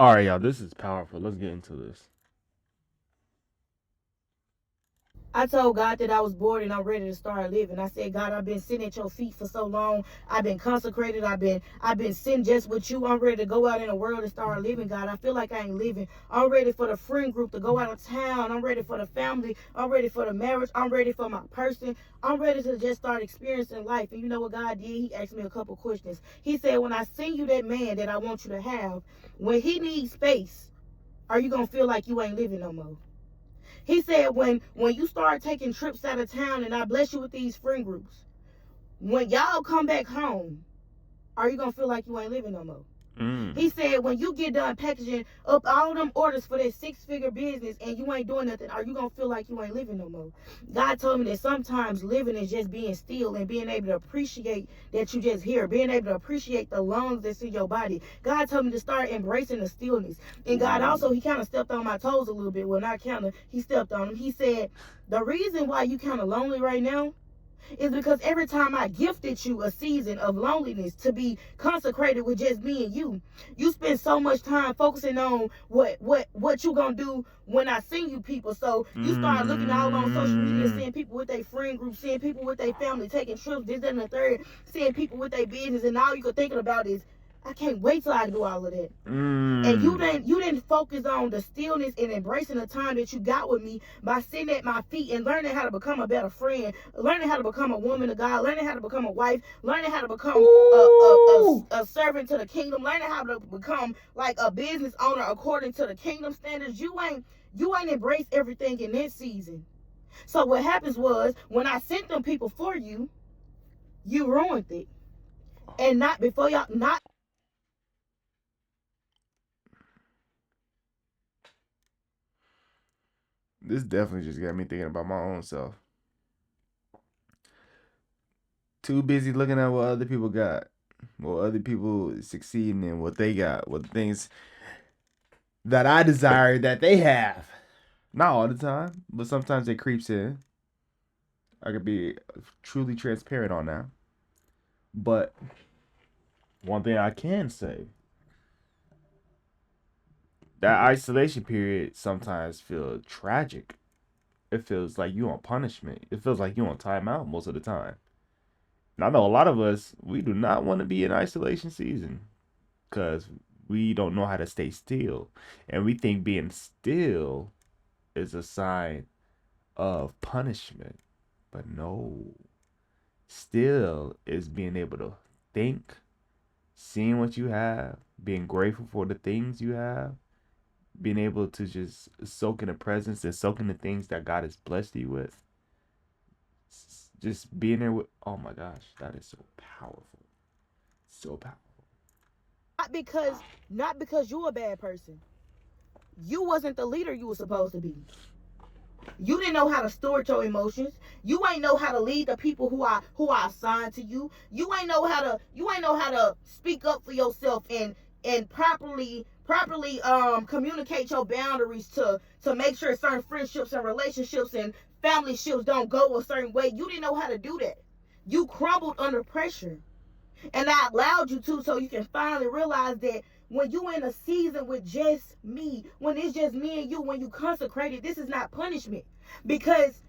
All right, y'all. This is powerful. Let's get into this. I told God that I was bored and I'm ready to start living. I said, God, I've been sitting at your feet for so long. I've been consecrated. I've been sitting just with you. I'm ready to go out in the world and start living, God. I feel like I ain't living. I'm ready for the friend group to go out of town. I'm ready for the family. I'm ready for the marriage. I'm ready for my person. I'm ready to just start experiencing life. And you know what God did? He asked me a couple questions. He said, when I send you that man that I want you to have, when he needs space, are you gonna feel like you ain't living no more? He said, when you start taking trips out of town and I bless you with these friend groups, when y'all come back home, are you gonna feel like you ain't living no more? Mm. He said, when you get done packaging up all them orders for that six-figure business and you ain't doing nothing, are you gonna feel like you ain't living no more? God told me that sometimes living is just being still and being able to appreciate that you just here, being able to appreciate the lungs that's in your body. God told me to start embracing the stillness. And God also, he kind of stepped on my toes a little bit. Well, not kind of, he stepped on them. He said, the reason why you kind of lonely right now is because every time I gifted you a season of loneliness to be consecrated with just me and you spend so much time focusing on what you gonna do when I send you people. So you start looking all on social media, Mm. seeing people with their friend group, seeing people with their family, taking trips, this, that, and the third, seeing people with their business, and all you could thinking about is, I can't wait till I do all of that. And you Mm. didn't focus on the stillness and embracing the time that you got with me by sitting at my feet and learning how to become a better friend, learning how to become a woman of God, learning how to become a wife, learning how to become Ooh. a servant to the kingdom, learning how to become like a business owner according to the kingdom standards. You ain't embraced everything in this season. So what happens was when I sent them people for you, you ruined it. And not before y'all not This definitely just got me thinking about my own self. Too busy looking at what other people got, what other people succeeding in, what they got, what things that I desire that they have. Not all the time, but sometimes it creeps in. I could be truly transparent on that. But one thing I can say, that isolation period sometimes feels tragic. It feels like you on punishment. It feels like you on timeout most of the time. And I know a lot of us, we do not want to be in isolation season because we don't know how to stay still. And we think being still is a sign of punishment. But no, still is being able to think, seeing what you have, being grateful for the things you have, being able to just soak in the presence and soak in the things that God has blessed you with. Just being there with, oh my gosh, that is so powerful. So powerful. because not because you're a bad person. You wasn't the leader you were supposed to be. You didn't know how to store your emotions. You ain't know how to lead the people who are assigned to you. You ain't know how to speak up for yourself and properly communicate your boundaries to make sure certain friendships and relationships and family ships don't go a certain way. You didn't know how to do that. You crumbled under pressure. And I allowed you to so you can finally realize that when you in a season with just me, when it's just me and you, when you consecrated, this is not punishment. Because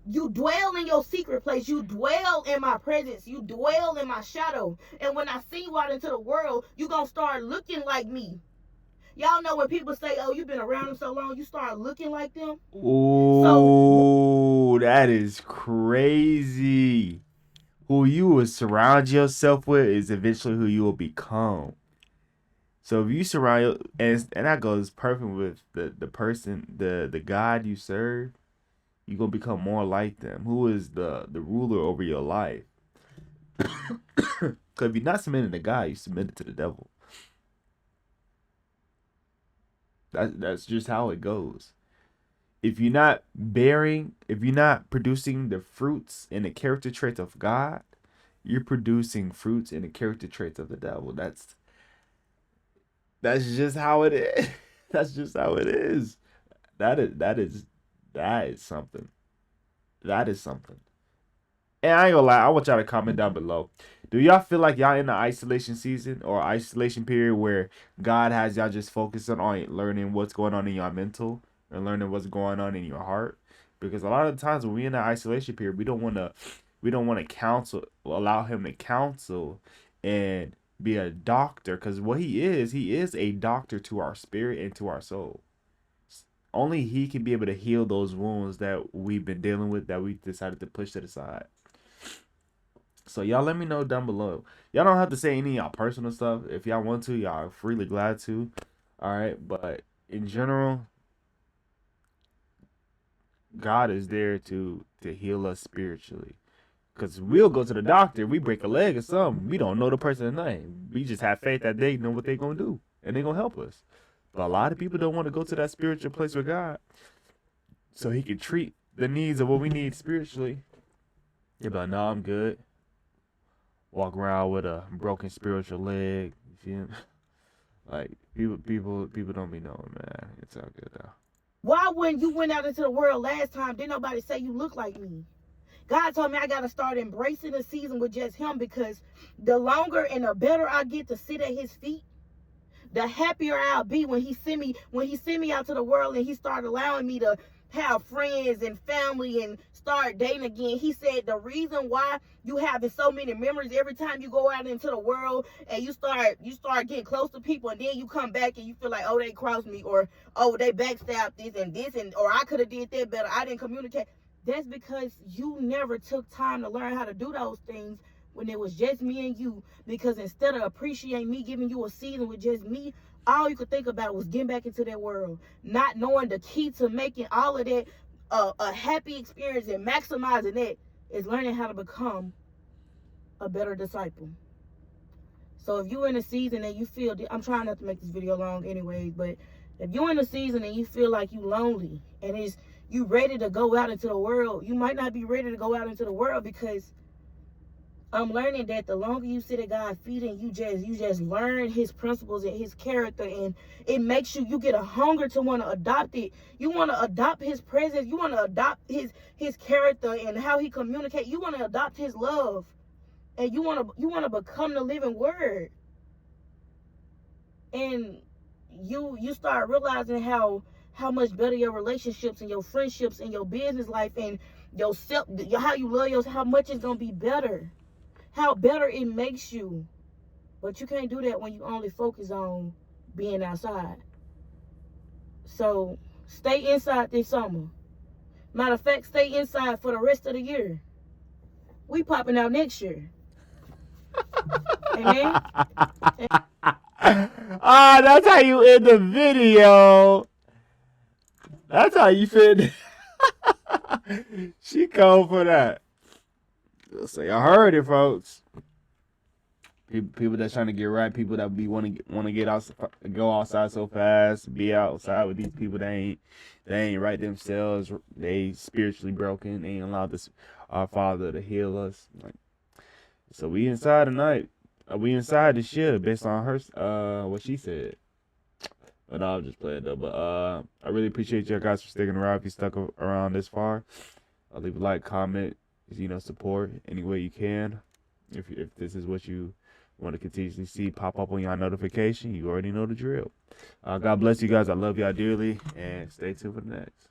you dwell in your secret place. You dwell in my presence. You dwell in my shadow. And when I see you out into the world, you going to start looking like me. Y'all know when people say, oh, you've been around them so long, you start looking like them. So Oh, that is crazy. Who you will surround yourself with is eventually who you will become. So if you surround and that goes perfect with the person, the God you serve, you're gonna become more like them. Who is the ruler over your life? Because if you're not submitting to God, you submit it to the devil. That's just how it goes. If you're not producing the fruits and the character traits of God, you're producing fruits and the character traits of the devil. That's just how it is. That's just how it is. That is something. That is something. And I ain't gonna lie, I want y'all to comment down below. Do y'all feel like y'all in the isolation season or isolation period where God has y'all just focusing on learning what's going on in your mental and learning what's going on in your heart? Because a lot of the times when we in that isolation period, we don't want to counsel, allow him to counsel and be a doctor. Because what he is a doctor to our spirit and to our soul. Only he can be able to heal those wounds that we've been dealing with that we decided to push to the side. So y'all let me know down below. Y'all don't have to say any of y'all personal stuff. If y'all want to, y'all are freely glad to. Alright, but in general, God is there to heal us spiritually. Cause we'll go to the doctor, we break a leg or something. We don't know the person's name. We just have faith that they know what they're gonna do and they're gonna help us. But a lot of people don't want to go to that spiritual place with God, so He can treat the needs of what we need spiritually. They're like, no, I'm good. Walk around with a broken spiritual leg. You feel me? Like people don't be knowing, man. It's all good though. Why when you went out into the world last time, didn't nobody say you look like me? God told me I got to start embracing the season with just him, because the longer and the better I get to sit at his feet, the happier I'll be when he send me out to the world and he started allowing me to have friends and family and start dating again. He said the reason why you having so many memories every time you go out into the world and you start getting close to people, and then you come back and you feel like, oh, they crossed me, or oh, they backstabbed this and or I could have did that better, I didn't communicate. That's because you never took time to learn how to do those things when it was just me and you. Because instead of appreciating me giving you a season with just me, all you could think about was getting back into that world, not knowing the key to making all of that a happy experience and maximizing that is learning how to become a better disciple. So if you're in a season and you feel, I'm trying not to make this video long anyways, but if you're in a season and you feel like you lonely and you ready to go out into the world, you might not be ready to go out into the world, because I'm learning that the longer you sit at God's feet and you just learn his principles and his character, and it makes you get a hunger to want to adopt it. You want to adopt his presence. You want to adopt his character and how he communicates. You want to adopt his love, and you want to become the living word. And you start realizing how much better your relationships and your friendships and your business life and yourself, how you love yourself, how much it's going to be better. How better it makes you. But you can't do that when you only focus on being outside. So stay inside this summer. Matter of fact, stay inside for the rest of the year. We popping out next year. Amen. Ah, that's how you end the video. That's how you fit. She called for that. So y'all heard it, folks. People that's trying to get right, people that want to get out, go outside so fast, be outside with these people they ain't right themselves. They spiritually broken. They ain't allowed this our Father to heal us. Like, so we inside tonight. We inside this year based on her what she said. But no, I'm just playing though. But I really appreciate you guys for sticking around. If you stuck around this far, leave a like, comment, support any way you can. If this is what you want to continuously see pop up on your notification, you already know the drill. God bless you guys. I love y'all dearly, and stay tuned for the next.